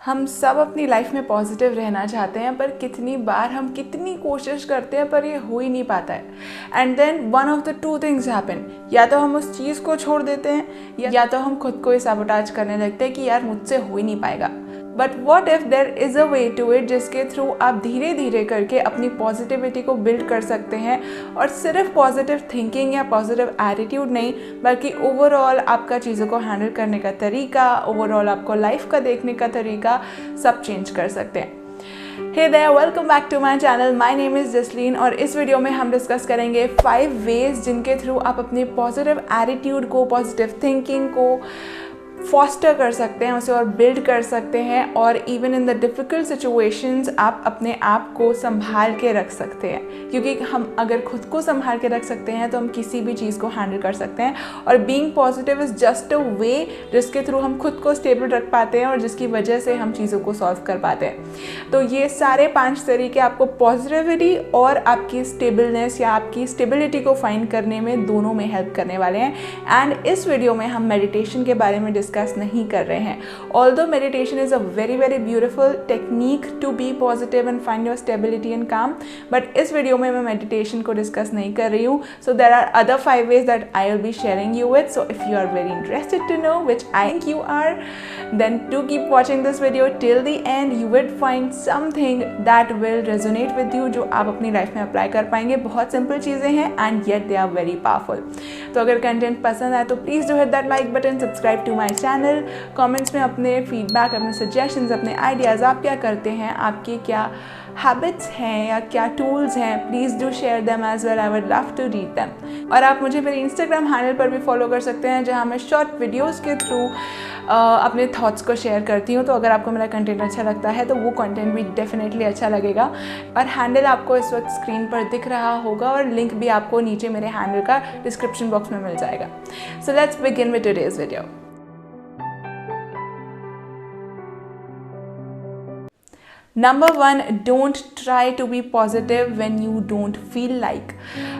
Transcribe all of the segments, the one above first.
हम सब अपनी लाइफ में पॉजिटिव रहना चाहते हैं, पर कितनी बार हम कितनी कोशिश करते हैं पर ये हो ही नहीं पाता है। And then one of the two things happen, या तो हम उस चीज़ को छोड़ देते हैं या तो हम खुद को ही सैबोटाज करने लगते हैं कि यार मुझसे हो ही नहीं पाएगा। But what if there is a way to it जिसके थ्रू आप धीरे धीरे करके अपनी पॉजिटिविटी को बिल्ड कर सकते हैं, और सिर्फ पॉजिटिव थिंकिंग या पॉजिटिव एटीट्यूड नहीं बल्कि ओवरऑल आपका चीज़ों को हैंडल करने का तरीका, ओवरऑल आपको लाइफ का देखने का तरीका सब चेंज कर सकते हैं। Hey there, welcome back to my channel. My name is Jasleen और इस वीडियो में हम डिस्कस करेंगे 5 वेज जिनके थ्रू आप अपने पॉजिटिव एटीट्यूड को, पॉजिटिव थिंकिंग को फॉस्टर कर सकते हैं, उसे और बिल्ड कर सकते हैं, और even in the difficult situations आप अपने आप को संभाल के रख सकते हैं। क्योंकि हम अगर खुद को संभाल के रख सकते हैं तो हम किसी भी चीज़ को हैंडल कर सकते हैं। और being positive is just a way जिसके थ्रू हम खुद को स्टेबल रख पाते हैं और जिसकी वजह से हम चीज़ों को सॉल्व कर पाते हैं। तो ये सारे 5 तरीके आपको पॉजिटिविटी और आपकी स्टेबलनेस या आपकी स्टेबिलिटी को फाइंड करने में दोनों में हेल्प करने वाले हैं। एंड इस वीडियो में हम मेडिटेशन के बारे में डिस्कस नहीं कर रहे हैं। Although meditation is a very very beautiful technique to be positive and find your stability and calm, but इस वीडियो में मैं मेडिटेशन को डिस्कस नहीं कर रही हूँ। So there are other 5 ways that I will be sharing you with. So if you are very interested to know, which I think you are, then do keep watching this video till the end. You will find something that will resonate with you, जो आप अपनी life में apply कर पाएंगे। बहुत simple चीज़ें हैं and yet they are very powerful. तो अगर कंटेंट पसंद आए तो please do hit that like button, subscribe to my channel, comments में अपने फीडबैक, अपने सजेशंस, अपने आइडियाज़, आप क्या करते हैं, आपके क्या हैबिट्स हैं या क्या टूल्स हैं, please do share them as well. I would love to read them. और आप मुझे मेरे इंस्टाग्राम हैंडल पर भी फॉलो कर सकते हैं, जहाँ मैं शॉर्ट वीडियोज़ के थ्रू अपने थॉट्स को शेयर करती हूँ। तो अगर आपको मेरा कंटेंट अच्छा लगता है तो वो कंटेंट भी डेफिनेटली अच्छा लगेगा। और हैंडल आपको इस वक्त स्क्रीन पर दिख रहा होगा और लिंक भी आपको नीचे मेरे हैंडल का डिस्क्रिप्शन बॉक्स में मिल जाएगा। So let's begin with today's video. Number 1, don't try to be positive when you don't feel like.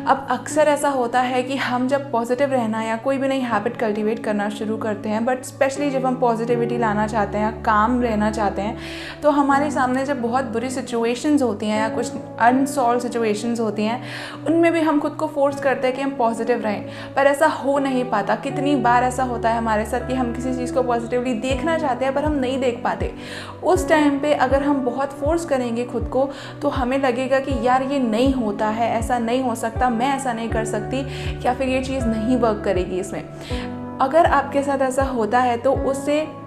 अब अक्सर ऐसा होता है कि हम जब पॉजिटिव रहना या कोई भी नई हैबिट कल्टीवेट करना शुरू करते हैं, बट स्पेशली जब हम पॉजिटिविटी लाना चाहते हैं या काम रहना चाहते हैं, तो हमारे सामने जब बहुत बुरी सिचुएशंस होती हैं या कुछ अनसॉल्व सिचुएशंस होती हैं, उनमें भी हम खुद को फोर्स करते हैं कि हम पॉजिटिव रहें, पर ऐसा हो नहीं पाता। कितनी बार ऐसा होता है हमारे साथ कि हम किसी चीज़ को पॉजिटिवली देखना चाहते हैं पर हम नहीं देख पाते। उस टाइम पे अगर हम बहुत फोर्स करेंगे खुद को तो हमें लगेगा कि यार ये नहीं होता है, ऐसा नहीं हो सकता, मैं ऐसा नहीं कर सकती, या फिर ये चीज़ नहीं वर्क करेगी इसमें। अगर आपके साथ ऐसा होता है तो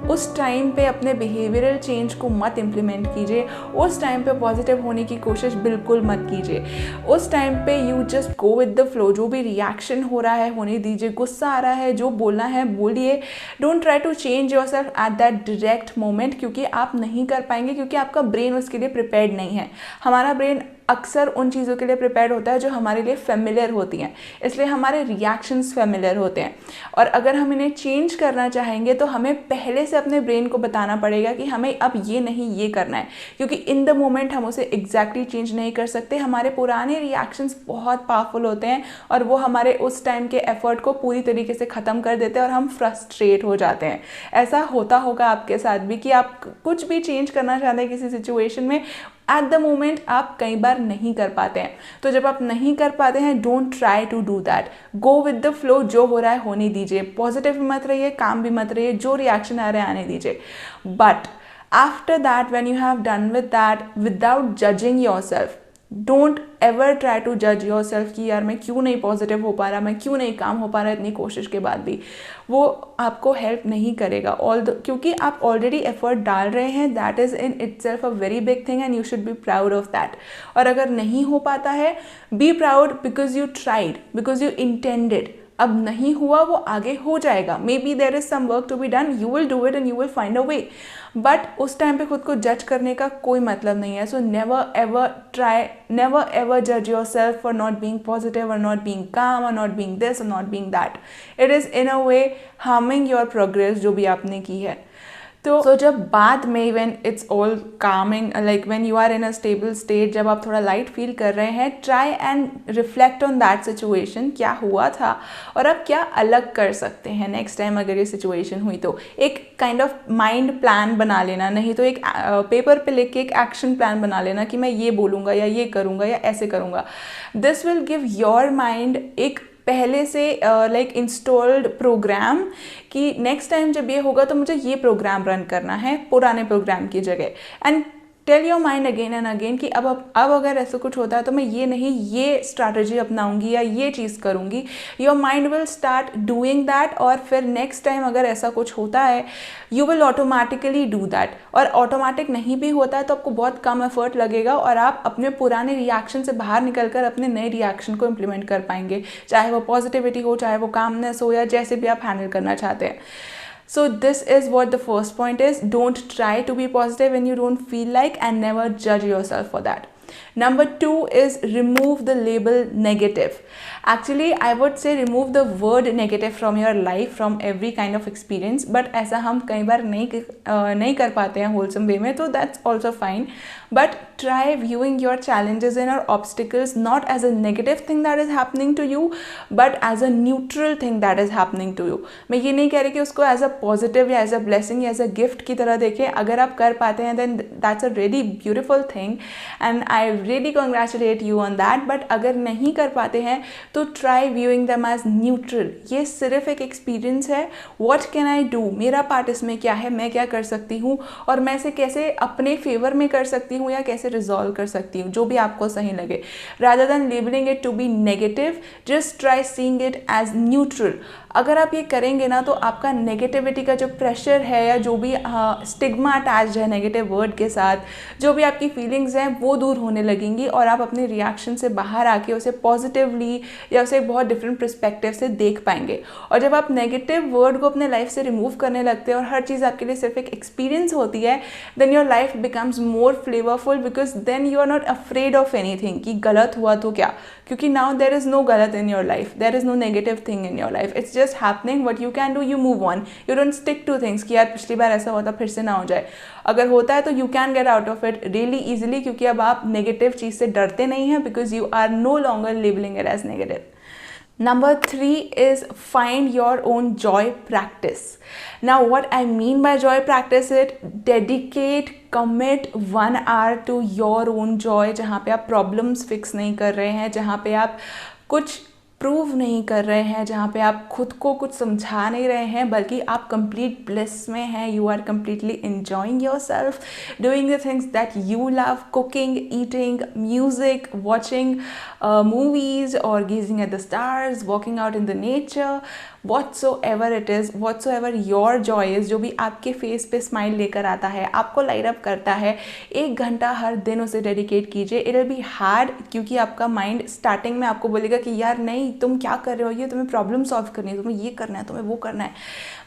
उस टाइम पे अपने बिहेवियरल चेंज को मत इम्प्लीमेंट कीजिए। उस टाइम पे पॉजिटिव होने की कोशिश बिल्कुल मत कीजिए। उस टाइम पे you just go with the flow. जो भी रिएक्शन हो रहा है होने दीजिए, गुस्सा आ रहा है, जो बोलना है बोलिए। Don't try to change yourself at that direct moment, क्योंकि आप नहीं कर पाएंगे, क्योंकि आपका ब्रेन उसके लिए प्रिपेयर्ड नहीं है। हमारा ब्रेन अक्सर उन चीज़ों के लिए प्रिपेयर्ड होता है जो हमारे लिए फेमिलियर होती हैं, इसलिए हमारे रिएक्शंस फेमिलियर होते हैं। और अगर हम इन्हें चेंज करना चाहेंगे तो हमें पहले से अपने ब्रेन को बताना पड़ेगा कि हमें अब ये नहीं ये करना है, क्योंकि इन द मोमेंट हम उसे एग्जैक्टली चेंज नहीं कर सकते। हमारे पुराने रिएक्शंस बहुत पावरफुल होते हैं और वो हमारे उस टाइम के एफर्ट को पूरी तरीके से ख़त्म कर देते हैं और हम फ्रस्ट्रेट हो जाते हैं। ऐसा होता होगा आपके साथ भी कि आप कुछ भी चेंज करना चाहते हैं किसी सिचुएशन में, एट द मोमेंट आप कई बार नहीं कर पाते हैं। तो जब आप नहीं कर पाते हैं, don't try to do that, go with the flow. जो हो रहा है होने दीजिए, पॉजिटिव भी मत रहिए, काम भी मत रहिए, जो रिएक्शन आ रहे हैं आने दीजिए। But after that when you have done with that, without judging yourself, don't ever try to जज योर सेल्फ कि यार मैं क्यों नहीं पॉजिटिव हो पा रहा, मैं क्यों नहीं काम हो पा रहा इतनी कोशिश के बाद भी। वो आपको हेल्प नहीं करेगा, क्योंकि आप ऑलरेडी एफर्ट डाल रहे हैं। That is in itself a very big thing and you should be proud of that. और अगर नहीं हो पाता है, be proud because you tried, because you intended. अब नहीं हुआ, वो आगे हो जाएगा। Maybe there is some work to be done, you will do it and you will find a way. But उस टाइम पे खुद को जज करने का कोई मतलब नहीं है। सो नेवर एवर जज yourself for not being positive और नॉट बीइंग काम और नॉट बीइंग दिस और not being that. It is in a way harming your progress जो भी आपने की है। तो जब बाद में when it's all coming, like when you are in a stable state, जब आप थोड़ा लाइट फील कर रहे हैं, try and reflect on that situation, क्या हुआ था और आप क्या अलग कर सकते हैं नेक्स्ट टाइम अगर ये सिचुएशन हुई तो। एक काइंड ऑफ माइंड प्लान बना लेना, नहीं तो एक पेपर पे लिख के एक एक्शन प्लान बना लेना कि मैं ये बोलूँगा या ये करूँगा या ऐसे करूँगा। This will give your mind एक पहले से लाइक इंस्टॉल्ड प्रोग्राम कि नेक्स्ट टाइम जब ये होगा तो मुझे ये प्रोग्राम रन करना है पुराने प्रोग्राम की जगह। And tell your mind again and again कि अब अगर ऐसा कुछ होता है तो मैं ये नहीं ये स्ट्रैटेजी अपनाऊंगी या ये चीज़ करूंगी। Your mind will start doing that, और फिर नेक्स्ट टाइम अगर ऐसा कुछ होता है you will automatically do that. और ऑटोमेटिक नहीं भी होता है तो आपको बहुत कम एफर्ट लगेगा और आप अपने पुराने रिएक्शन से बाहर निकल कर अपने नए रिएक्शन को इम्प्लीमेंट कर पाएंगे, चाहे वो पॉजिटिविटी हो, चाहे वो कामनेस हो, या जैसे भी आप हैंडल करना चाहते हैं। So this is what the first point is. Don't try to be positive when you don't feel like, and never judge yourself for that. Number 2 is remove the label negative. Actually, I would say remove the word negative from your life, from every kind of experience. But ऐसा हम कई बार नहीं कर पाते हैं wholesome way में, तो that's also fine. But try viewing your challenges and your obstacles not as a negative thing that is happening to you, but as a neutral thing that is happening to you. मैं ये नहीं कह रही कि उसको as a positive या as a blessing या as a gift की तरह देखें। अगर आप कर पाते हैं then that's a really beautiful thing and I really congratulate you on that. But अगर नहीं कर पाते हैं तो try viewing them as neutral. ये सिर्फ एक experience है। What can I do? मेरा part इसमें क्या है, मैं क्या कर सकती हूँ और मैं इसे कैसे अपने फेवर में कर सकती हूँ या कैसे रिजॉल्व कर सकती हूँ, जो भी आपको सही लगे। Rather than labeling it to be negative, just try seeing it as neutral. अगर आप ये करेंगे ना तो आपका नेगेटिविटी का जो प्रेशर है या जो भी स्टिग्मा अटैच्ड है नेगेटिव वर्ड के साथ, जो भी आपकी फीलिंग्स हैं वो दूर होने लगेंगी और आप अपने रिएक्शन से बाहर आके उसे पॉजिटिवली या उसे बहुत डिफरेंट पर्सपेक्टिव से देख पाएंगे। और जब आप नेगेटिव वर्ड को अपने लाइफ से रिमूव करने लगते हैं और हर चीज़ आपके लिए सिर्फ एक एक्सपीरियंस होती है, then your life becomes more flavourful, because then you are not afraid of anything कि गलत हुआ तो क्या, क्योंकि नाउ देर इज़ नो गलत in your life, there is no negative thing in your life, it's just happening. What you can do, you move on, you don't stick to things कि यार पिछली बार ऐसा हुआ था फिर से ना हो जाए। अगर होता है तो you can get out of it really easily, क्योंकि अब आप नेगेटिव चीज़ से डरते नहीं हैं, because you are no longer labelling it as negative. Number 3 is find your own joy practice. Now what I mean by joy practice it, dedicate, commit 1 hour to your own joy, जहाँ पे आप problems fix नहीं कर रहे हैं, जहाँ पे आप कुछ प्रूव नहीं कर रहे हैं, जहाँ पे आप खुद को कुछ समझा नहीं रहे हैं, बल्कि आप कंप्लीट ब्लिस में हैं। You are completely enjoying yourself, doing the things that you love, cooking, eating, music, watching movies or gazing at the stars, walking out in the nature, whatsoever it is, whatsoever your joy is, जो भी आपके face पे smile लेकर आता है, आपको light up करता है, 1 घंटा हर दिन उसे डेडिकेट कीजिए। इट विल बी हार्ड, क्योंकि आपका माइंड स्टार्टिंग में आपको बोलेगा कि यार नहीं तुम क्या कर रहे हो, ये तुम्हें प्रॉब्लम सॉल्व करनी है, तुम्हें ये करना है, तुम्हें वो करना है।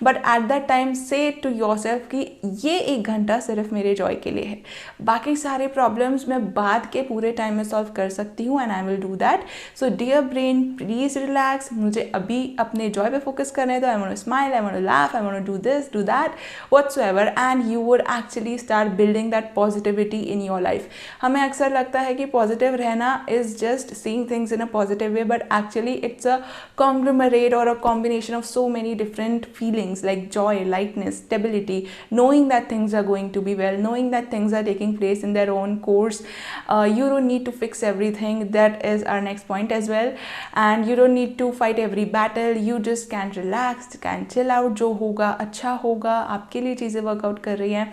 बट एट दैट टाइम से टू योर सेल्फ कि ये 1 घंटा सिर्फ मेरे जॉय के लिए है, बाकी सारे प्रॉब्लम्स मैं बाद के पूरे टाइम में सॉल्व कर सकती हूँ, and I will do that. So dear brain please relax, मुझे अभी अपने जॉय पे फोकस करने दो। I want to smile, I want to laugh, I want to do this, do that, whatsoever, and you would actually start building that positivity in your life. हमें अक्सर लगता है कि पॉजिटिव रहना is just seeing things in a positive way, but actually it's a conglomerate or a combination of so many different feelings like joy, lightness, stability, knowing that things are going to be well, knowing that things are taking place in their own course. You don't need to fix everything. That is our next point as well. And you don't need to fight every battle. You just can relax, can chill out. जो होगा अच्छा होगा, आपके लिए चीज़ें workout कर रही हैं,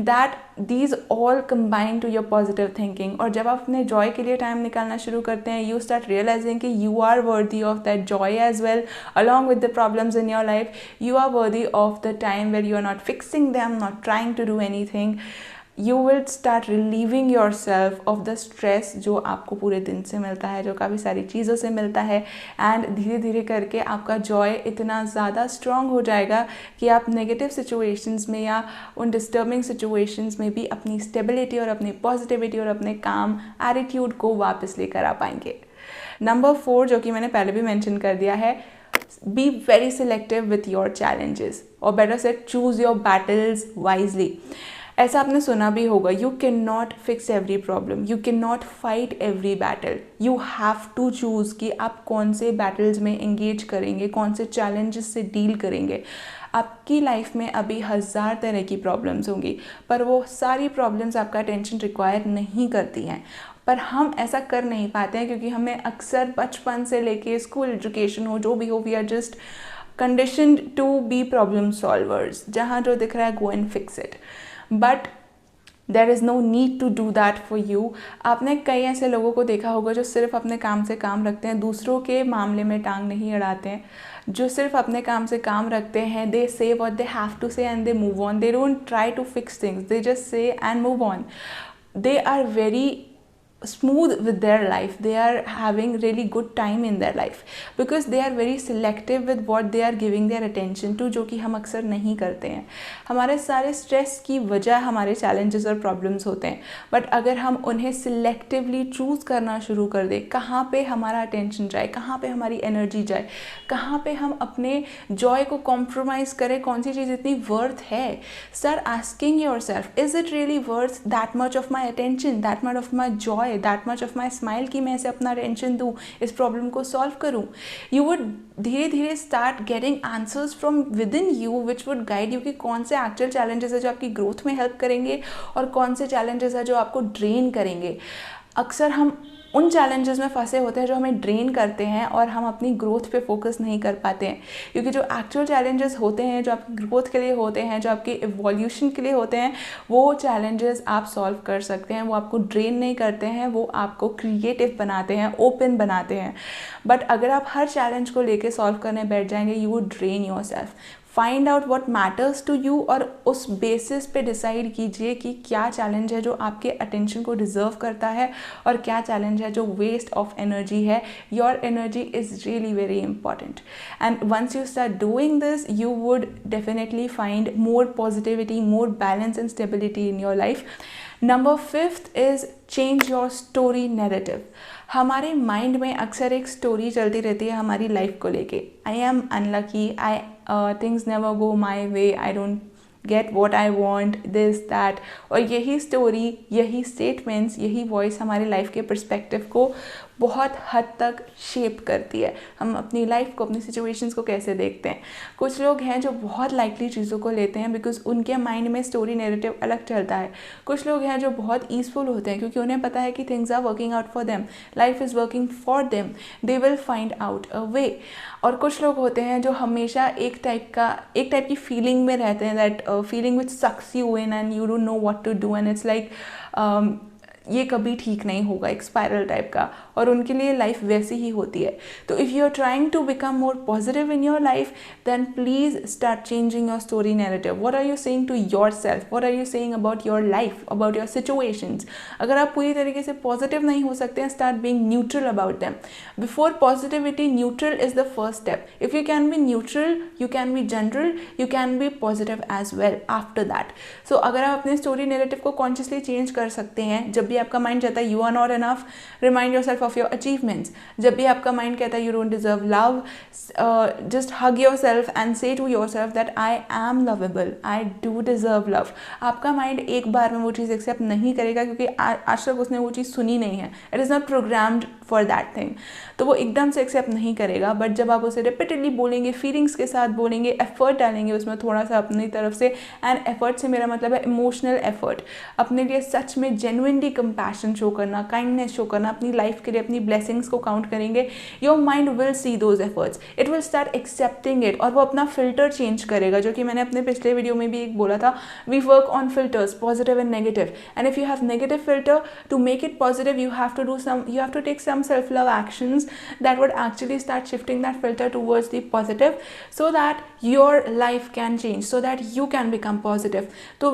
that these all combine to your positive thinking. और जब आप अपने जॉय के लिए टाइम निकालना शुरू करते हैं, you start realizing कि you are worthy of that joy as well, along with the problems in your life. You are worthy of the time where you are not fixing them, not trying to do anything. You will start relieving yourself of the stress जो आपको पूरे दिन से मिलता है, जो काफ़ी सारी चीज़ों से मिलता है, एंड धीरे धीरे करके आपका जॉय इतना ज़्यादा स्ट्रॉन्ग हो जाएगा कि आप नेगेटिव सिचुएशंस में या उन डिस्टर्बिंग सिचुएशंस में भी अपनी स्टेबिलिटी और अपनी पॉजिटिविटी और अपने काम एटीट्यूड को वापस लेकर आ पाएंगे। नंबर 4, जो कि मैंने पहले भी मेंशन कर दिया है, be very selective with your challenges, और better set choose your battles wisely. ऐसा आपने सुना भी होगा, you can not fix every problem, you can not fight every battle, you have to choose कि आप कौन से बैटल्स में एंगेज करेंगे, कौन से चैलेंजेस से डील करेंगे। आपकी लाइफ में अभी 1000 तरह की प्रॉब्लम्स होंगी, पर वो सारी प्रॉब्लम्स आपका अटेंशन रिक्वायर नहीं करती हैं। पर हम ऐसा कर नहीं पाते हैं क्योंकि हमें अक्सर बचपन से लेके स्कूल एजुकेशन हो, जो भी हो, we are just conditioned to be problem solvers, जहाँ जो दिख रहा है go and fix it. But there is no need to do that for you. आपने कई ऐसे लोगों को देखा होगा जो सिर्फ अपने काम से काम रखते हैं, दूसरों के मामले में टांग नहीं अड़ाते हैं, जो सिर्फ अपने काम से काम रखते हैं। They say what they have to say and they move on, they don't try to fix things, they just say and move on. They are very smooth with their life, they are having really good time in their life because they are very selective with what they are giving their attention to, जो कि हम अक्सर नहीं करते हैं। हमारे सारे stress की वजह हमारे चैलेंजेस और प्रॉब्लम्स होते हैं, बट अगर हम उन्हें सिलेक्टिवली चूज़ करना शुरू कर दें, कहाँ पे हमारा अटेंशन जाए, कहाँ पे हमारी एनर्जी जाए, कहाँ पे हम अपने जॉय को कॉम्प्रोमाइज़ करें, कौन सी चीज़ इतनी वर्थ है। Start asking your self, is it really worth that much of my attention, that much of my Joy, that much of my smile, कि मैं इसे अपना अटेंशन दूँ, इस प्रॉब्लम को सॉल्व करूँ। यू वुड धीरे धीरे start getting answers from with in you which would guide you कि कौन से एक्चुअल चैलेंजेस है जो आपकी ग्रोथ में हेल्प करेंगे और कौन से चैलेंजेस है जो आपको ड्रेन करेंगे। अक्सर हम उन चैलेंजेस में फंसे होते हैं जो हमें ड्रेन करते हैं और हम अपनी ग्रोथ पे फोकस नहीं कर पाते हैं, क्योंकि जो एक्चुअल चैलेंजेस होते हैं, जो आपकी ग्रोथ के लिए होते हैं, जो आपके इवोल्यूशन के लिए होते हैं, वो चैलेंजेस आप सॉल्व कर सकते हैं। वो आपको ड्रेन नहीं करते हैं, वो आपको क्रिएटिव बनाते हैं, ओपन बनाते हैं। बट अगर आप हर चैलेंज को लेके सॉल्व करने बैठ जाएंगे, you would drain yourself. Find out what matters to you और उस बेसिस पे डिसाइड कीजिए कि क्या चैलेंज है जो आपके अटेंशन को डिज़र्व करता है और क्या चैलेंज है जो वेस्ट ऑफ एनर्जी है। Your energy is really very important, and once you start doing this you would definitely find more positivity, more balance and stability in your life. Number 5 is change your story narrative. हमारे mind में अक्सर एक story चलती रहती है हमारी life को लेके। I am unlucky, things never go my way, I don't get what I want, this that. और यही स्टोरी, यही स्टेटमेंट्स, यही वॉइस हमारे लाइफ के पर्सपेक्टिव को बहुत हद तक शेप करती है। हम अपनी लाइफ को, अपनी सिचुएशंस को कैसे देखते हैं। कुछ लोग हैं जो बहुत लाइटली चीज़ों को लेते हैं बिकॉज उनके माइंड में स्टोरी नैरेटिव अलग चलता है। कुछ लोग हैं जो बहुत ईजफुल होते हैं क्योंकि उन्हें पता है कि things are working out for them, life is working for them, they will find out a way. और कुछ लोग होते हैं जो हमेशा एक टाइप की फीलिंग में रहते हैं, that feeling which sucks you in and you don't know what to do, and it's like ये कभी ठीक नहीं होगा, एक स्पाइरल टाइप का, और उनके लिए लाइफ वैसी ही होती है। तो if you are trying to become more positive in your life then please start changing your story narrative. What are you saying to yourself, what are you saying about your life, about your situations. अगर आप पूरी तरीके से positive नहीं हो सकते हैं, start being neutral about them. Before positivity, neutral is the first step. If you can be neutral, you can be general, you can be positive as well after that. So अगर आप अपने story narrative को consciously change कर सकते हैं, जब भी आपका माइंड कहता है you are not enough, remind yourself of your achievements. जब भी आपका माइंड कहता है you don't deserve love, just hug yourself and say to yourself that I am lovable, I do deserve love. आपका माइंड एक बार में वो चीज़ एक्सेप्ट नहीं करेगा क्योंकि आज तक उसने वो चीज़ सुनी नहीं है, it is not programmed for that thing, तो वो एकदम से एक्सेप्ट नहीं करेगा। बट जब आप उसे रिपीटेडली बोलेंगे, फीलिंग्स के साथ बोलेंगे, एफर्ट डालेंगे उसमें थोड़ा सा अपनी तरफ से, एंड एफर्ट से मेरा मतलब है इमोशनल एफर्ट, अपने लिए सच में जेन्युइनली कंपैशन शो करना, काइंडनेस शो करना, अपनी लाइफ के लिए अपनी ब्लेसिंग्स को काउंट करेंगे, your mind will see those efforts, it will start accepting it, और वो अपना फिल्टर चेंज करेगा, जो कि मैंने अपने पिछले वीडियो में भी एक बोला था, we work on filters, positive and negative, and if you have negative filter, to make it positive you have to take some self-love actions that would actually start shifting that filter towards the positive, so that your life can change, so that you can become positive. तो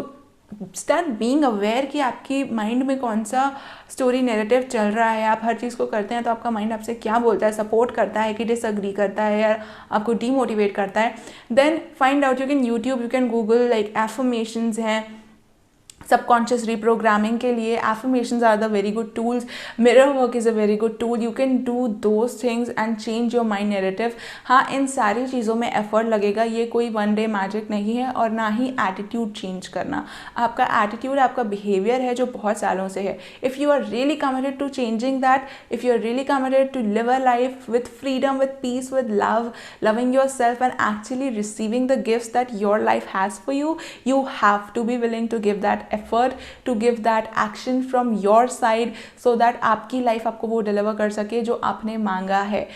start being aware कि आपकी mind में कौन सा story narrative चल रहा है। आप हर चीज़ को करते हैं तो आपका माइंड आपसे क्या बोलता है, सपोर्ट करता है कि डिसअग्री करता है या आपको डीमोटिवेट करता है। Then find out, you can YouTube, you can Google, like affirmations हैं, सबकॉन्शियस रीप्रोग्रामिंग के लिए affirmations are the very good tools, mirror work is a very good tool, you can do those things and change your mind narrative. हाँ, इन सारी चीज़ों में effort लगेगा, ये कोई वन डे मैजिक नहीं है, और ना ही एटीट्यूड चेंज करना। आपका एटीट्यूड, आपका बिहेवियर है जो बहुत सालों से है। If you are really committed to changing that, if you are really committed to live a life with freedom, with peace, with love, loving yourself and actually receiving the gifts that your life has for you, you have to be willing to give that effort, to give that action from your side, so that आपकी life आपको वो deliver कर सके जो आपने मांगा है।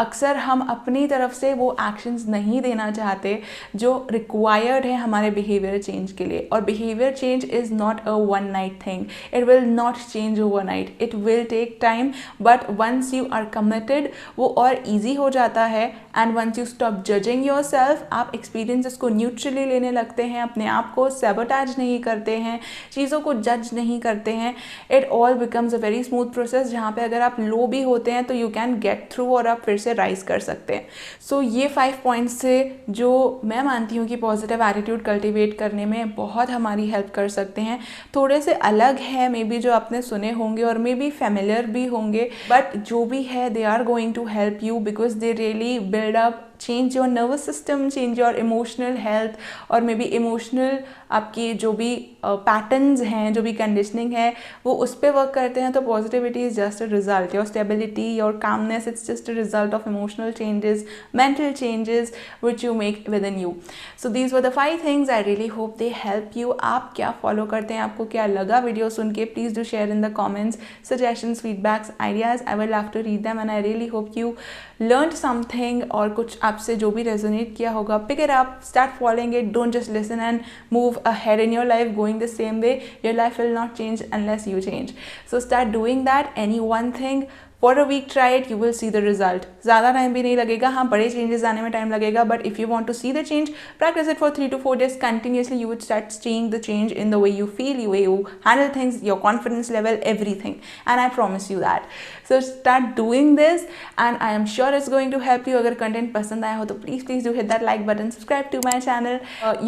अक्सर हम अपनी तरफ से वो एक्शंस नहीं देना चाहते जो रिक्वायर्ड है हमारे बिहेवियर चेंज के लिए, और behaviour change is not a one night thing, it will not change overnight, it will take time, but once you are committed वो और ईजी हो जाता है। And once you stop judging yourself, आप experiences को neutrally लेने लगते हैं, अपने आप को सैबोटेज नहीं करते हैं, चीज़ों को जज नहीं करते हैं, it all becomes a very smooth process, जहाँ पे अगर आप लो भी होते हैं तो यू कैन गेट थ्रू और आप फिर से राइज कर सकते हैं। सो ये 5 पॉइंट्स से जो मैं मानती हूँ कि पॉजिटिव एटीट्यूड कल्टिवेट करने में बहुत हमारी हेल्प कर सकते हैं। थोड़े से अलग है मे बी जो आपने सुने होंगे और मे बी फेमिलियर भी होंगे, बट जो भी है they are going to help you because they really build up, change your nervous system, change your emotional health, और मे बी इमोशनल आपकी जो भी पैटर्न्स हैं, जो भी कंडीशनिंग है वो उस पर वर्क करते हैं। तो positivity is just a result, your stability, your calmness, it's just a result of emotional changes, mental changes which you make with in you. So these were the 5 things, I really hope they help you. आप क्या follow करते हैं, आपको क्या लगा video सुन के, please do share in the comments, suggestions, feedbacks, ideas, I will love to read them and I really hope you learn something, और कुछ आपसे जो भी रेजोनेट किया होगा, pick it up, start following it, don't just listen and move ahead in your life going the same way. Your life will not change unless you change. So start doing that, any one thing for a week, try it, you will see the result. ज़्यादा time भी नहीं लगेगा, हाँ बड़े changes आने में time लगेगा, but if you want to see the change, practice it for 3 to 4 days continuously. You would start seeing the change in the way you feel, the way you handle things, your confidence level, everything, and I promise you that. So start doing this and I am sure it's going to help you. अगर content पसंद आया हो तो please do hit that like button, subscribe to my channel.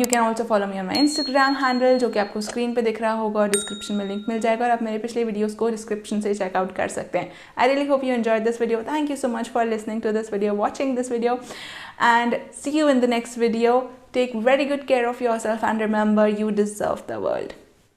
You can also follow me on my Instagram handle जो कि आपको screen पे दिख रहा होगा और डिस्क्रिप्शन में लिंक मिल जाएगा, और आप मेरे पिछले वीडियोस को डिस्क्रिप्शन से चेकआउट कर सकते हैं। I really hope you enjoyed this video. Thank you so much for listening to this video, watching this video, and see you in the next video. Take very good care of yourself and remember, you deserve the world.